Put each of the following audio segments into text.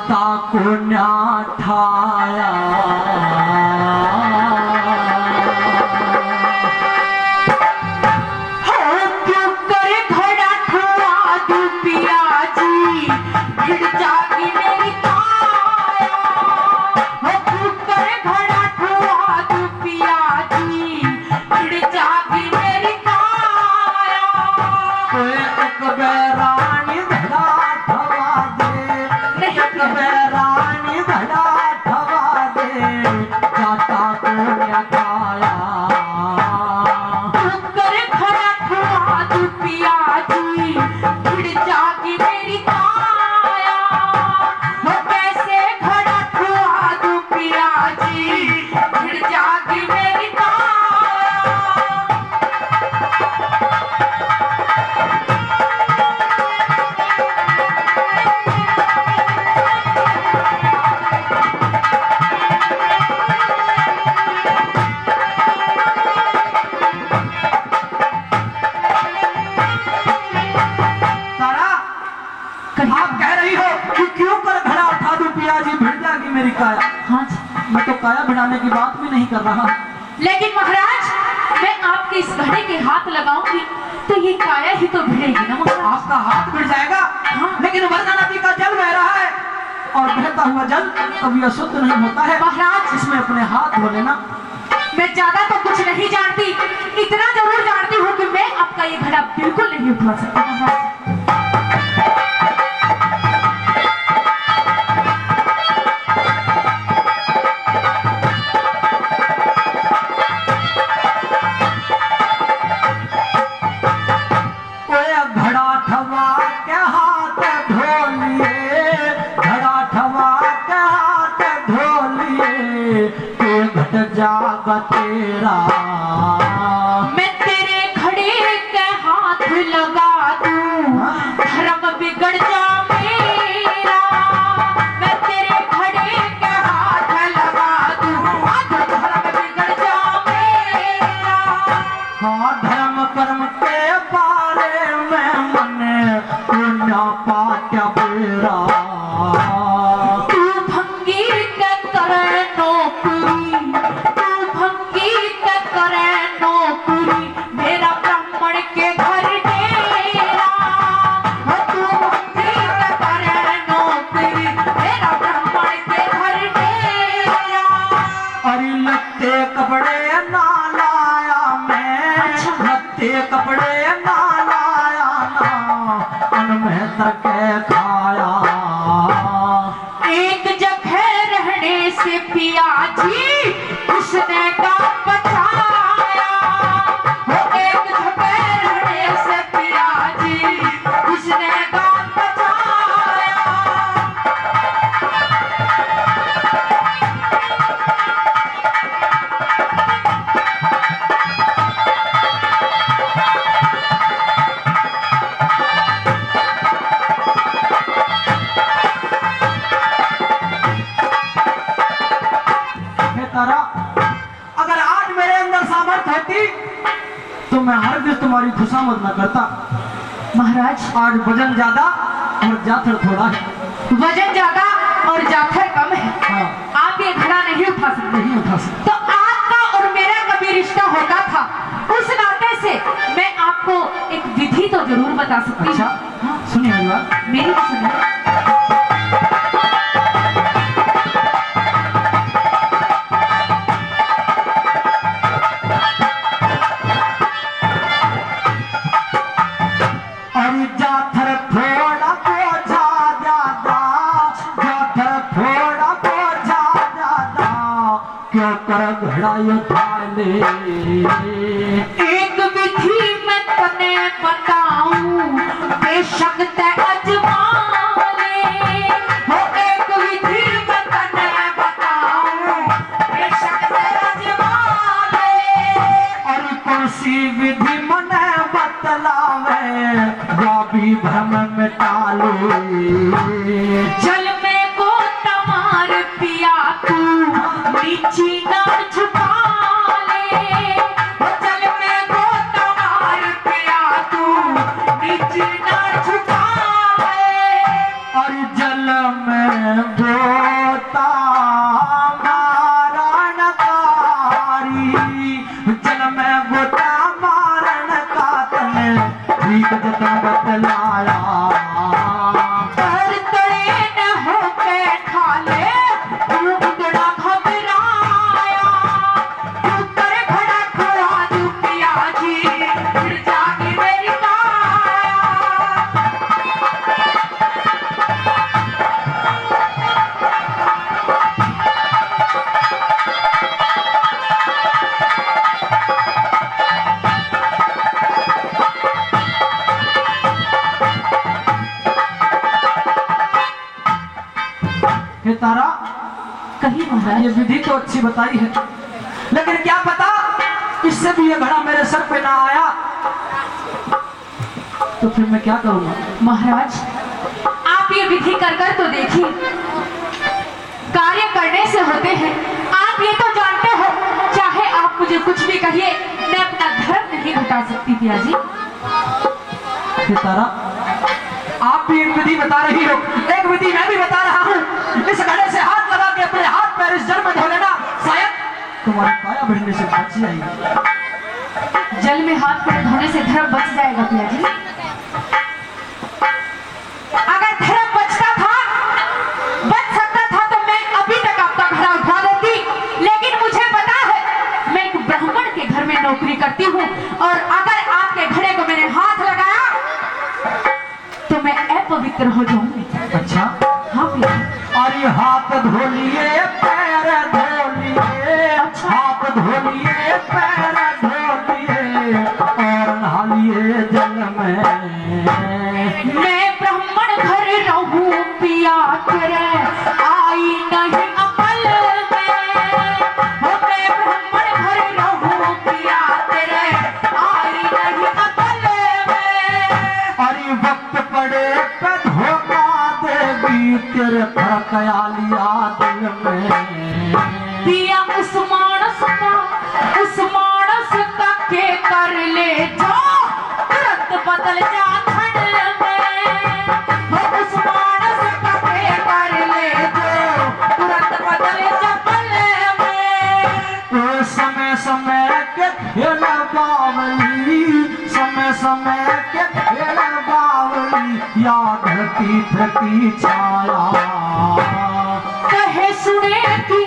जाता को न्या ठाया मेरी काया। हाँ जी, मैं तो काया बढ़ाने की बात भी नहीं कर रहा। लेकिन महाराज, मैं आपके इस घड़े के हाथ लगाऊंगी तो ये काया ही तो भिड़ेगी ना महाराज। आपका हाथ भिड़ जाएगा। हाँ। लेकिन वर्धा नदी का जल बह रहा है और बहता हुआ जल कभी अशुद्ध नहीं होता है महाराज। इसमें अपने हाथ धो लेना। मैं ज्यादा तो कुछ नहीं जानती, इतना जरूर जानती हूँ कि मैं आपका ये घड़ा बिल्कुल नहीं उठा सकती महाराज। जागा तेरा मैं तेरे घड़े के हाथ लगा दूं, धर्म बिगड़ जा मेरा। मैं तेरे घड़े के हाथ लगा दूं, धर्म बिगड़ जा मेरा। हाँ, धर्म कर्म के बारे में मने पुण्य पात्या बेरा। तू भंगी के करे नौकरी, मेरा ब्राह्मण के घर डेरा। तू भंगी के करे नौकरी, मेरा ब्राह्मण के घर डेरा। अरे लत्ते कपड़े ना लाया मैं। अच्छा। लत्ते कपड़े ना लाया ना उनमें तके खाया। एक जगह रहने से पिया जी उसने गाँव बचाया। एक जगह रहने से पिया जी उसने गाँव बचाया। तारा, अगर आज मेरे अंदर सामर्थ्य होती तो मैं हरगिज़ तुम्हारी खुशामद न करता। महाराज, आज वजन ज्यादा और जाथर थोड़ा है। वजन ज्यादा और जाथर कम है। हाँ। आप ये घड़ा नहीं उठा सकते। नहीं उठा सकते। तो आपका और मेरा कभी रिश्ता होता था, उस नाते से मैं आपको एक विधि तो जरूर बता सकती हूँ। अच्छा, हाँ? सुनिए मेरी बात। मेरी सुनिए। एक विधि मैं तने बताऊं, बेशक ते अजमा ले। वो एक विधि मैं तने बताऊं, बेशक ते अजमा ले। और कौसी विधि मने बतलावे या भी भ्रम मिटालो। जल में गोता मार पिया तू, नीची ना झुका ले। जल में गोता मार पिया तू, नीची ना झुका ले। और जल में तारा, कहीं महाराज। ये विधि तो अच्छी बताई है, लेकिन क्या पता इससे भी ये घड़ा मेरे सर पे ना आया तो फिर मैं क्या करूंगा। महाराज आप ये विधि कर कर तो देखिए, कार्य करने से होते हैं। आप ये तो जानते हो, चाहे आप मुझे कुछ भी कहिए, मैं अपना धर्म नहीं घटा सकती पिया जी। हे तारा, आप भी एक विधि बता रही हो, एक विधि मैं भी बता रहा हूँ। इस घड़े से हाथ लगा के अपने हाथ पैर इस जल में धो लेना, शायद तुम्हारी काया बढ़ने से बच जाएगी। जल में हाथ पैर धोने से धर्म बच जाएगा पिया जी। अगर धर्म बचता था, बच सकता था, तो मैं अभी तक आपका घड़ा उठा देती। लेकिन मुझे पता है मैं एक ब्राह्मण के घर में नौकरी करती हूँ, और अगर आपके घड़े को मैंने हाथ लगाया तो मैं अपवित्र हो जाऊंगी। अच्छा, हाँ पिया। अरे हाथ धो लिए पैर धो लिए, अच्छा। हाथ धो लिए पैर धो लिए और नहा लिए जल में। मैं ब्राह्मण घर रहूं पिया तेरे आई नहीं अकल में। मैं ब्राह्मण घर रहूं पिया तेरे आई नहीं अकल में। अरे वक्त पड़े पे धोखा देगी तेरे फरकया लिया दिल में। पिया उस मानस का के कर ले जो तुरंत बदल जा खंड में। उस मानस का के कर ले जो तुरंत बदल जा पल में। समय समय के खेल बावली, समय समय के खेल बावली, याद तीर्थ की छाया। कहे सुने की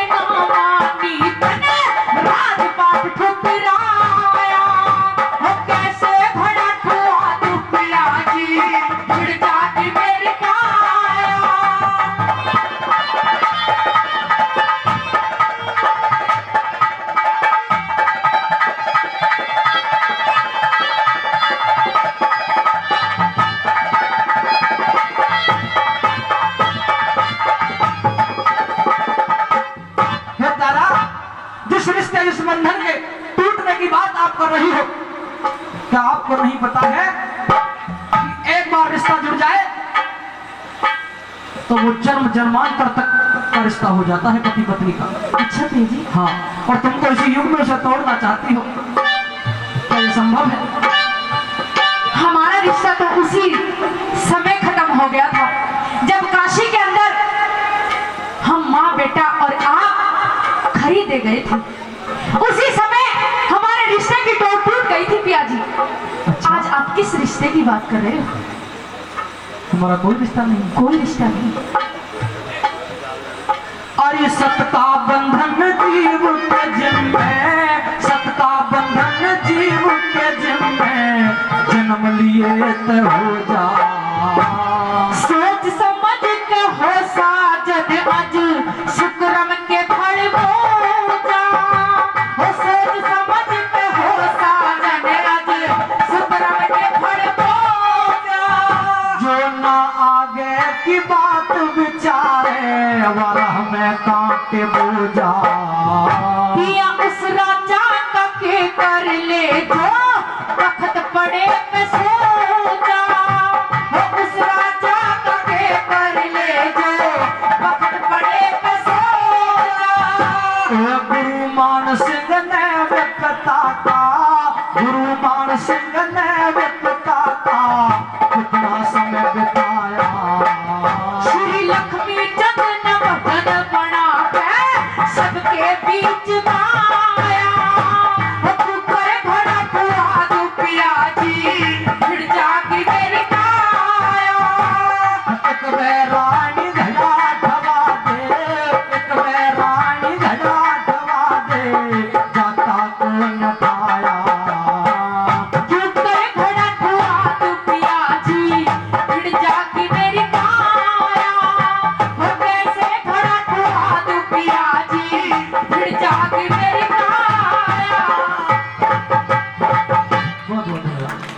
ना मानी तने राजपाट ठुकराया। कैसे घड़ा ठुआ तू पिया जी, भिड़ जाती मेरी काया। हे तारा, जिस रिश्ते जिस बंधन के टूटने की बात आप कर रही हो, क्या आपको नहीं पता है कि एक बार रिश्ता जुड़ जाए तो वो जन्म जन्मांतर तक का रिश्ता हो जाता है पति पत्नी का। अच्छा पिया जी। हाँ, और तुमको इसी युग में उसे तोड़ना चाहती हो, क्या ये संभव है? हमारा रिश्ता तो उसी समय खत्म हो गया था जब काशी के अंदर हम माँ बेटा और आप खरीदे गए थे। उसी समय हमारे रिश्ते की डोर टूट गई थी पिया जी। अच्छा। आज आप किस रिश्ते की बात कर रहे हो? हमारा कोई रिश्ता नहीं। कोई रिश्ता नहीं। अरे सत का बंधन जीव के जिम में, सत का बंधन जीव के जिम में, जन्म लिए तो हो जा। सोच समझ के हो साजन अज शुक्रम के फल बोजा। हो सोच समझ के हो साजन अज शुक्रम के फल बोजा। जो ना आगे की बात विचारे वरह में कांटे बोझा। पिया उस राजा का के कर ले जो वक्त पड़े पे सो जा। हो उस राजा का के कर ले जो वक्त पड़े पे सो जा। गुरु मान सिंह ने व्यक्ता का, गुरु मान सिंह ने व्यक्ता का कितना समय बिताया। श्री लक्ष्मी चंद ने भजन बना के सबके बीच गाया। हो तू करे घड़ा ठुआ तू पिया जी, भिड़ जागी मेरी काया। एक बेर रानी घड़ा ठवा दे, एक बेर रानी घड़ा ठवा दे, जाता को न पाया। तू करे घड़ा ठुआ तू पिया जी, भिड़ जागी मेरी काया। हो कैसे घड़ा ठुआ तू पिया जी, भिड़ जागी मेरी काया। बहुत बहुत धन्यवाद।